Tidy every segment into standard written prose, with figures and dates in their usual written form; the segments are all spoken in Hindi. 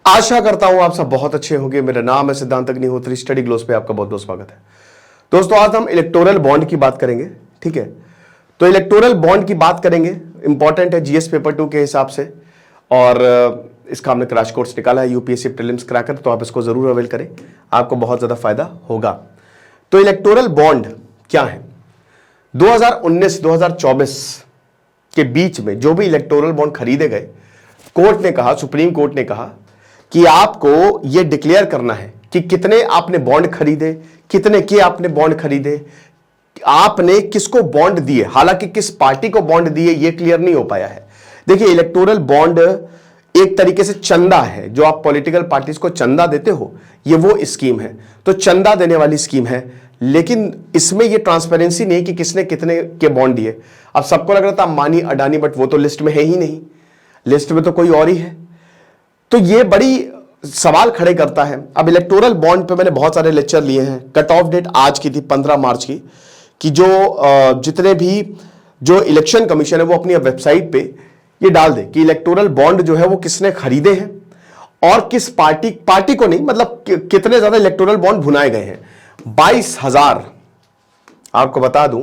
आशा करता हूं आप सब बहुत अच्छे होंगे। मेरा नाम है सिद्धांत अग्निहोत्री, स्टडी ग्लोस पे आपका बहुत बहुत स्वागत है। दोस्तों आज हम इलेक्टोरल बॉन्ड की बात करेंगे, ठीक है। तो इलेक्टोरल बॉन्ड की बात करेंगे, इंपॉर्टेंट है जीएस पेपर 2 के हिसाब से, और इसका हमने क्रैश कोर्स निकाला है यूपीएससी प्रीलिम्स क्रैकर, तो आप इसको जरूर अवेल करें, आपको बहुत ज्यादा फायदा होगा। तो इलेक्टोरल बॉन्ड क्या है? 2019-2024 के बीच में जो भी इलेक्टोरल बॉन्ड खरीदे गए, कोर्ट ने कहा, सुप्रीम कोर्ट ने कहा कि आपको यह डिक्लेयर करना है कि कितने आपने बॉन्ड खरीदे, कितने के आपने बॉन्ड खरीदे, आपने किसको बॉन्ड दिए, हालांकि किस पार्टी को बॉन्ड दिए यह क्लियर नहीं हो पाया है। देखिए, इलेक्टोरल बॉन्ड एक तरीके से चंदा है, जो आप पॉलिटिकल पार्टीज को चंदा देते हो, यह वो स्कीम है, तो चंदा देने वाली स्कीम है। लेकिन इसमें यह ट्रांसपेरेंसी नहीं कि किसने कितने के बॉन्ड दिए। अब सबको लग रहा था अंबानी अडानी, बट वो तो लिस्ट में है ही नहीं, लिस्ट में तो कोई और ही है। तो ये बड़ी सवाल खड़े करता है। अब इलेक्टोरल बॉन्ड पे मैंने बहुत सारे लेक्चर लिए हैं। कट ऑफ डेट आज की थी 15 मार्च की, कि जो जितने भी जो इलेक्शन कमीशन है वो अपनी वेबसाइट पे ये डाल दे कि इलेक्टोरल बॉन्ड जो है वो किसने खरीदे हैं और किस पार्टी को नहीं, मतलब कितने ज्यादा इलेक्टोरल बॉन्ड भुनाए गए हैं। 22,000, आपको बता दूं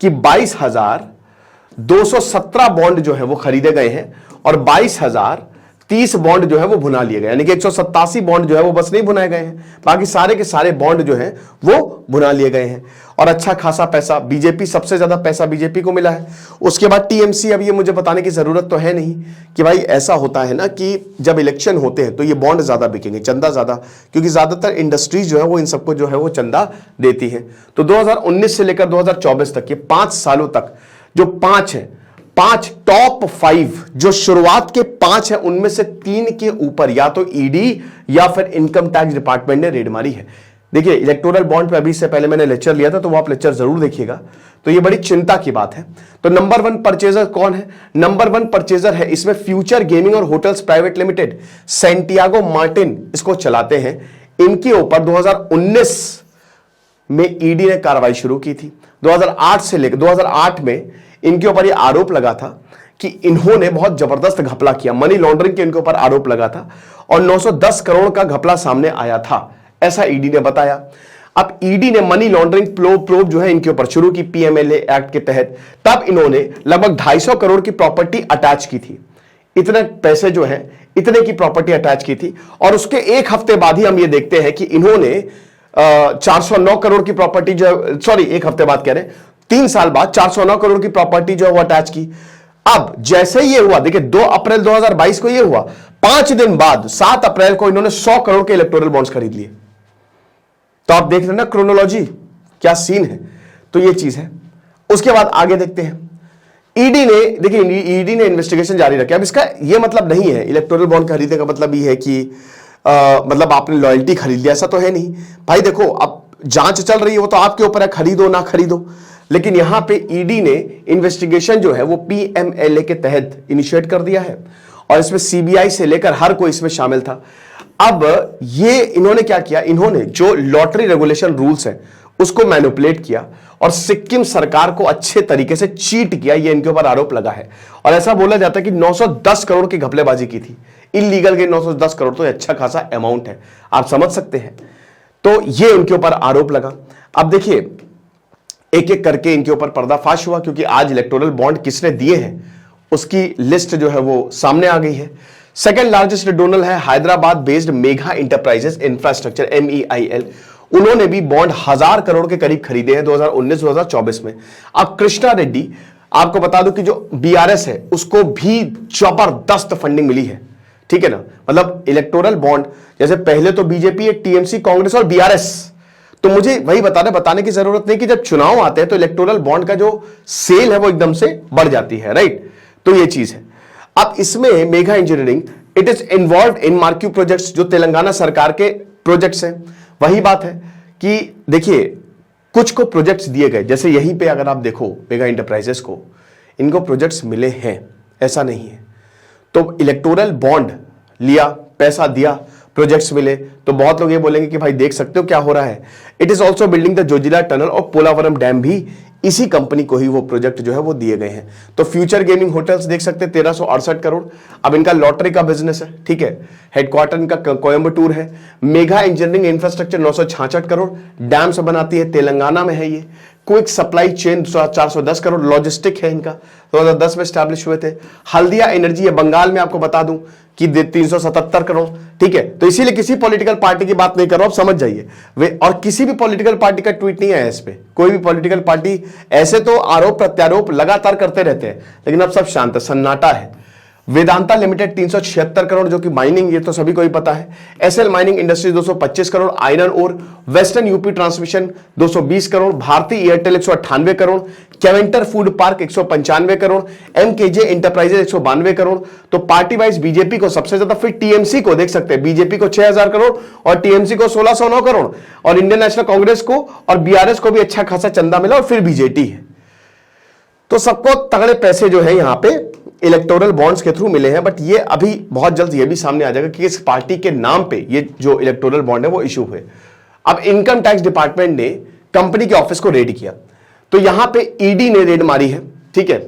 कि 22,217 बॉन्ड जो है वो खरीदे गए हैं और 22,030 बॉन्ड जो है वो भुना लिए गए, यानी कि 187 बॉन्ड जो है वो बस नहीं भुनाए गए हैं, बाकी सारे के सारे बॉन्ड जो हैं वो भुना लिए गए हैं। और अच्छा खासा पैसा बीजेपी, सबसे ज्यादा पैसा बीजेपी को मिला है। उसके बाद टीएमसी। अब ये मुझे बताने की जरूरत तो है नहीं कि भाई ऐसा होता है ना कि जब इलेक्शन होते हैं तो ये बॉन्ड ज्यादा बिकेंगे, चंदा ज्यादा, क्योंकि ज्यादातर इंडस्ट्रीज जो है वो इन सबको जो है वो चंदा देती है। तो 2019 से लेकर 2024 तक, ये 5 सालों तक जो 5 टॉप 5 जो शुरुआत के 5 है, उनमें से 3 के ऊपर या तो ईडी या फिर इनकम टैक्स डिपार्टमेंट ने रेड मारी है। देखिए, इलेक्टोरल बॉन्ड पे अभी से पहले मैंने लेक्चर लिया था, तो वो आप लेक्चर जरूर देखिएगा। तो ये बड़ी चिंता की बात है। तो नंबर 1 परचेजर कौन है? नंबर 1 परचेजर है इसमें फ्यूचर गेमिंग और hotels private limited, Santiago Martin इसको चलाते हैं। इनके ऊपर 2019 में ईडी ने कार्रवाई शुरू की थी। 2008 से लेकर 2008 में इनके ऊपर यह आरोप लगा था कि इन्होंने बहुत जबरदस्त घपला किया, मनी लॉन्ड्रिंग के इनके ऊपर आरोप लगा था और 910 करोड़ का घपला सामने आया था, ऐसा ईडी ने बताया। अब ईडी ने मनी लॉन्ड्रिंग प्रोब जो है इनके ऊपर शुरू की पीएमएलए एक्ट के तहत। तब इन्होंने लगभग 250 करोड़ की प्रॉपर्टी अटैच की थी। इतने पैसे जो है, इतने की प्रॉपर्टी अटैच की थी, और उसके एक हफ्ते बाद ही हम ये देखते हैं कि इन्होंने 409 करोड़ की प्रॉपर्टी जो है, सॉरी एक हफ्ते बाद कह रहे हैं, 3 साल बाद 409 करोड़ की प्रॉपर्टी जो है वो अटैच की। अब जैसे ये हुआ, देखिए 2 अप्रैल 2022 को ये हुआ, 5 दिन बाद 7 अप्रैल को इन्होंने 100 करोड़ के इलेक्टोरल बॉन्ड्स खरीद लिए। तो आप देख रहे हैं ना क्रोनोलॉजी, क्या सीन है। तो ये चीज है। उसके बाद आगे देखते हैं। ईडी ने, देखिए ईडी ने इन्वेस्टिगेशन जारी रखा। अब इसका यह मतलब नहीं है, इलेक्टोरल बॉन्ड खरीदने का मतलब ये है कि मतलब आपने लॉयल्टी खरीद लिया, ऐसा तो है नहीं भाई। देखो, अब जांच चल रही है, वो तो आपके ऊपर है, खरीदो ना खरीदो। लेकिन यहां पे ईडी ने इन्वेस्टिगेशन जो है वो पीएमएलए के तहत इनिशिएट कर दिया है, और इसमें सीबीआई से लेकर हर कोई इसमें शामिल था। अब ये इन्होंने क्या किया, इन्होंने जो लॉटरी रेगुलेशन रूल्स हैं उसको मैनिपुलेट किया और सिक्किम सरकार को अच्छे तरीके से चीट किया, ये इनके ऊपर आरोप लगा है। और ऐसा बोला जाता है कि 910 करोड़ की घपलेबाजी की थी, इलीगल के 910 करोड़, तो अच्छा खासा अमाउंट है, आप समझ सकते हैं। तो ये इनके ऊपर आरोप लगा। अब देखिए, एक एक करके इनके ऊपर पर्दाफाश हुआ, क्योंकि आज इलेक्टोरल बॉन्ड किसने दिए हैं उसकी लिस्ट जो है वो सामने आ गई है। सेकंड लार्जेस्ट डोनर है Hyderabad based mega enterprises infrastructure, MEIL। उन्होंने भी बॉन्ड 1000 करोड़ के करीब खरीदे हैं 2019-2024 में। अब कृष्णा रेड्डी, आपको बता दूं कि जो बीआरएस है उसको भी जबरदस्त फंडिंग मिली है, ठीक है ना। मतलब इलेक्टोरल बॉन्ड, जैसे पहले तो बीजेपी, टीएमसी, कांग्रेस और बीआरएस, तो मुझे वही बताने की जरूरत नहीं कि जब चुनाव आते हैं तो इलेक्टोरल बॉन्ड का जो सेल है वो एकदम से बढ़ जाती है, राइट। तो ये चीज है। अब इसमें mega engineering, it is involve in marquee projects, जो तेलंगाना सरकार के प्रोजेक्ट्स हैं। वही बात है कि देखिए, कुछ को प्रोजेक्ट्स दिए गए, जैसे यहीं पे अगर आप देखो मेगा इंटरप्राइजेस को, इनको प्रोजेक्ट्स मिले हैं, ऐसा नहीं है। तो इलेक्टोरल बॉन्ड लिया, पैसा दिया, प्रोजेक्ट्स मिले, तो बहुत लोग ये बोलेंगे कि भाई देख सकते हो क्या हो रहा है। It is also building the Zoji La tunnel और पोलावरम डैम भी इसी कंपनी को ही वो प्रोजेक्ट जो है वो दिए गए हैं। तो फ्यूचर गेमिंग होटल्स देख सकते हैं 1368 करोड़। अब इनका लॉटरी का बिजनेस है, ठीक है, हेडक्वार्टर इनका कोयम्बटूर है। Mega engineering infrastructure 966 crore, dams बनाती है, तेलंगाना में है ये। Quick supply chain 410 crore, logistic है इनका, 2010 में स्टैब्लिश हुए थे। हल्दिया एनर्जी है बंगाल में, आपको बता दूं कि 377 करोड़, ठीक है। तो इसीलिए किसी पॉलिटिकल पार्टी की बात नहीं कर रहा हूं, आप समझ जाइए वे, और किसी भी पॉलिटिकल पार्टी का ट्वीट नहीं है इस पे। कोई भी पॉलिटिकल पार्टी ऐसे तो आरोप प्रत्यारोप लगातार करते रहते हैं, लेकिन अब सब शांत है, सन्नाटा है। वेदांता लिमिटेड 376 करोड़, जो कि माइनिंग, ये तो सभी को ही पता है। SL mining industries 225 crore, iron और western UP transmission 220 crore, Bharti Airtel 198 crore, Keventer food park 195 crore, MKJ enterprises 192 crore. तो पार्टी वाइज बीजेपी को सबसे ज्यादा, फिर टीएमसी को देख सकते हैं, बीजेपी को 6000 करोड़ और टीएमसी को 1609 करोड़, और इंडियन नेशनल कांग्रेस को और बीआरएस को भी अच्छा खासा चंदा मिला, और फिर बीजेटी है। तो सबको तगड़े पैसे जो है यहां पे इलेक्टोरल बॉन्ड्स के थ्रू मिले हैं। बट ये अभी बहुत जल्द ये भी सामने आ जाएगा कि इस पार्टी के नाम पे ये जो इलेक्टोरल बॉन्ड है वो इशू हुए। अब इनकम टैक्स डिपार्टमेंट ने कंपनी के ऑफिस को रेड किया, तो यहां पे ईडी ने रेड मारी है, ठीक है।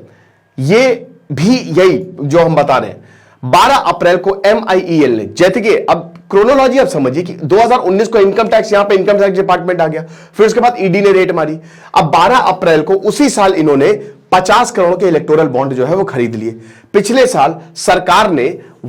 ये भी यही जो हम बता रहे हैं, 12 अप्रैल को एमआईईएल ने, जैसे कि अब क्रोनोलॉजी आप समझिए कि 2019 को इनकम टैक्स, यहां पे इनकम टैक्स डिपार्टमेंट आ गया, फिर उसके बाद ईडी ने रेड मारी। अब 12 अप्रैल को उसी साल इन्होंने 50 करोड़ के इलेक्टोरल बॉन्ड जो है वो खरीद लिए। पिछले साल सरकार ने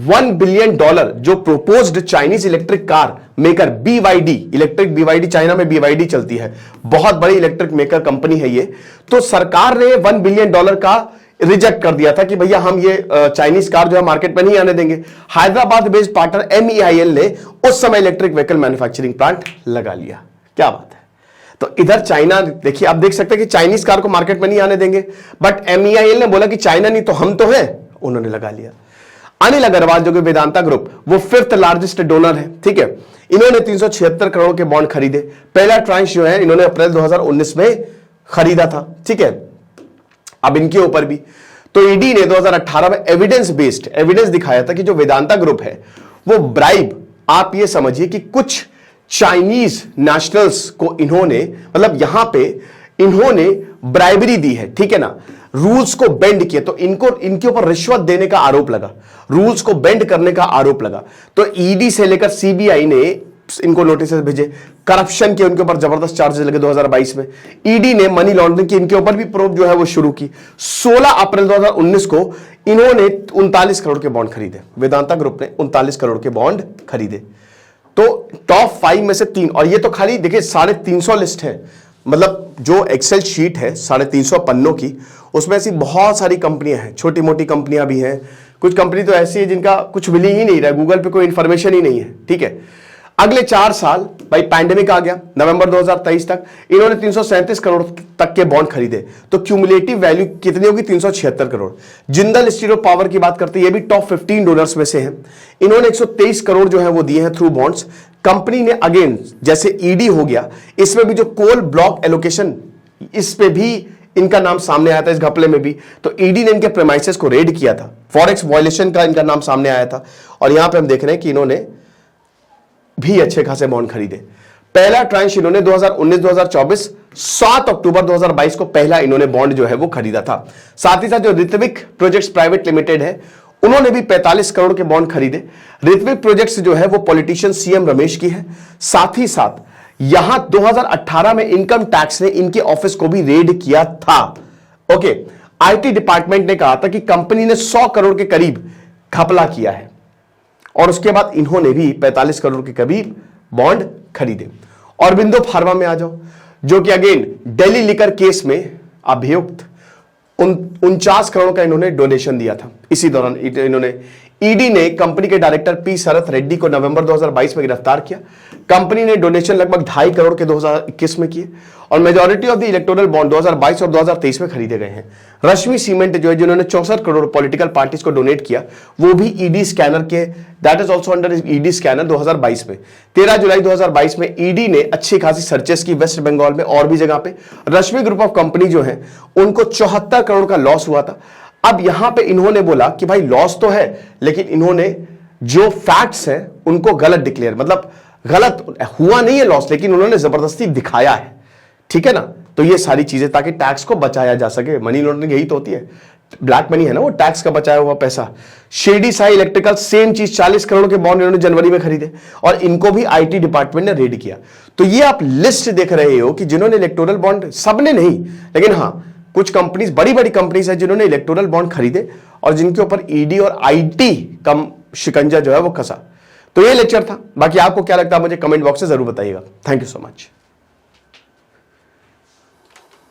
$1 बिलियन जो proposed Chinese electric car maker BYD, electric BYD, China में BYD चलती है, बहुत बड़ी इलेक्ट्रिक मेकर कंपनी है ये, तो सरकार ने $1 बिलियन का रिजेक्ट कर दिया था कि भैया हम ये चाइनीज कार जो है मार्केट में नहीं आने देंगे। हैदराबाद बेस्ड पार्टनर MEIL ने उस समय इलेक्ट्रिक व्हीकल मैन्युफैक्चरिंग प्लांट लगा लिया। क्या बात है। तो इधर चाइना, देखिए आप देख सकते हैं कि चाइनीज कार को मार्केट में नहीं आने देंगे, बट MEIL ने बोला कि चाइना नहीं तो हम तो हैं, उन्होंने लगा लिया। अनिल अग्रवाल जो कि वेदांता ग्रुप, वो 5th लार्जेस्ट डोनर है, ठीक है। इन्होंने 376 करोड़ के बॉन्ड खरीदे। पहला ट्रांच जो है इन्होंने अप्रैल 2019 में खरीदा था, ठीक है। अब इनके ऊपर भी तो ईडी ने 2018 में एविडेंस दिखाया था कि जो वेदांता ग्रुप है वो ब्राइब, आप ये समझिए कि कुछ चाइनीज नेशनल्स को इन्होंने, मतलब यहां पे इन्होंने ब्राइबरी दी है, ठीक है ना, रूल्स को बेंड किया, तो इनके ऊपर रिश्वत देने का आरोप लगा, रूल्स को बेंड करने का आरोप लगा। तो ईडी से लेकर सीबीआई ने इनको नोटिस भेजे, करप्शन के उनके ऊपर जबरदस्त चार्जेस लगे 2022 में। ईडी ने मनी लॉन्ड्रिंग की इनके ऊपर भी प्रोब जो है वो शुरू की। 16 अप्रैल 2019 को इन्होंने 39 करोड़ के बॉन्ड खरीदे, वेदांता ग्रुप ने 39 करोड़ के बॉन्ड खरीदे। तो टॉप 5 में से 3, और ये तो खाली देखिए 350 लिस्ट है, मतलब जो एक्सेल शीट है 350 पन्नों की, उसमें ऐसी बहुत सारी कंपनियां हैं, छोटी मोटी कंपनियां भी हैं, कुछ कंपनी तो ऐसी है जिनका कुछ मिल ही नहीं रहा है, गूगल पे कोई इंफॉर्मेशन ही नहीं है, ठीक है। अगले 4 साल भाई पैंडेमिक आ गया, नवंबर 2023 तक इन्होंने 337 करोड़ तक के बॉन्ड खरीदे, तो क्यूमुलेटिव वैल्यू कितनी होगी, 376 करोड़। जिंदल स्टील पावर की बात करते हैं, ये भी टॉप 15 डोनर्स में से हैं, इन्होंने 123 करोड़ जो है वो दिए हैं थ्रू बॉन्ड्स। कंपनी ने अगेन, जैसे ईडी हो गया, इसमें भी जो कोल ब्लॉक एलोकेशन, इस पे भी इनका नाम सामने आया था, इस घपले में भी, तो ईडी ने इनके प्रेमाइसेस को रेड किया था, फॉरेक्स वायलेशन का इनका नाम सामने आया था। और यहां पे हम देख रहे हैं कि इन्होंने भी अच्छे खासे बॉन्ड खरीदे। पहला ट्रांच इन्होंने 2019-2024 7 अक्टूबर 2022 को पहला इन्होंने बॉन्ड जो है वो खरीदा था। साथ ही साथ जो ऋत्विक प्रोजेक्ट्स प्राइवेट लिमिटेड है, उन्होंने भी 45 करोड़ के बॉन्ड खरीदे। ऋत्विक प्रोजेक्ट्स जो है वो पॉलिटिशियन सीएम रमेश की है। साथ ही साथ यहां 2018 में इनकम टैक्स ने इनके ऑफिस को भी रेड किया था। ओके, आईटी डिपार्टमेंट ने कहा था कि कंपनी ने 100 करोड़ के करीब घपला किया है, और उसके बाद इन्होंने भी 45 करोड़ के करीब बॉन्ड खरीदे। और बिंदु फार्मा में आ जाओ, जो कि अगेन दिल्ली लिकर केस में अभियुक्त 49 करोड़ का इन्होंने डोनेशन दिया था। इसी दौरान इन्होंने, ईडी ने कंपनी के डायरेक्टर पी शरत रेड्डी को नवंबर 2022 में गिरफ्तार किया। कंपनी ने डोनेशन लगभग 2.5 करोड़ के 2021 में किए, और majority of the electoral bond 2022 और 2023 में खरीदे गए हैं। रश्मि सीमेंट जो है, जिन्होंने 64 करोड़ पॉलिटिकल पार्टीज को डोनेट किया, वो भी ईडी स्कैनर के, that is also under ED scanner 2022 में। 13 जुलाई 2022 में ईडी ने अच्छी खासी सर्चेस की वेस्ट बंगाल में और भी जगह पे। रश्मि ग्रुप ऑफ कंपनी जो है उनको 74 करोड़ का लॉस हुआ था। अब यहां पे इन्होंने बोला कि भाई लॉस तो है, लेकिन इन्होंने जो फैक्ट्स हैं उनको गलत डिक्लेयर, मतलब गलत हुआ नहीं है लॉस, लेकिन उन्होंने जबरदस्ती दिखाया है, ठीक है ना, तो ये सारी चीजें, ताकि टैक्स को बचाया जा सके। मनी लॉन्ड्रिंग यही तो होती है, ब्लैक मनी है ना वो, टैक्स का बचाया हुआ पैसा। शिरडी साई इलेक्ट्रिकल सेम चीज, 40 करोड़ के बॉन्ड इन्होंने जनवरी में खरीदे और इनको भी आईटी डिपार्टमेंट ने रेड किया। तो ये आप लिस्ट देख रहे हो कि जिन्होंने इलेक्टोरल बॉन्ड, सबने नहीं, लेकिन हाँ कुछ कंपनीज, बड़ी बड़ी कंपनीज है जिन्होंने इलेक्टोरल बॉन्ड खरीदे और जिनके ऊपर ईडी और आईटी का शिकंजा जो है वो कसा। तो ये लेक्चर था। बाकी आपको क्या लगता है मुझे कमेंट बॉक्स में जरूर बताइएगा। Thank you so much.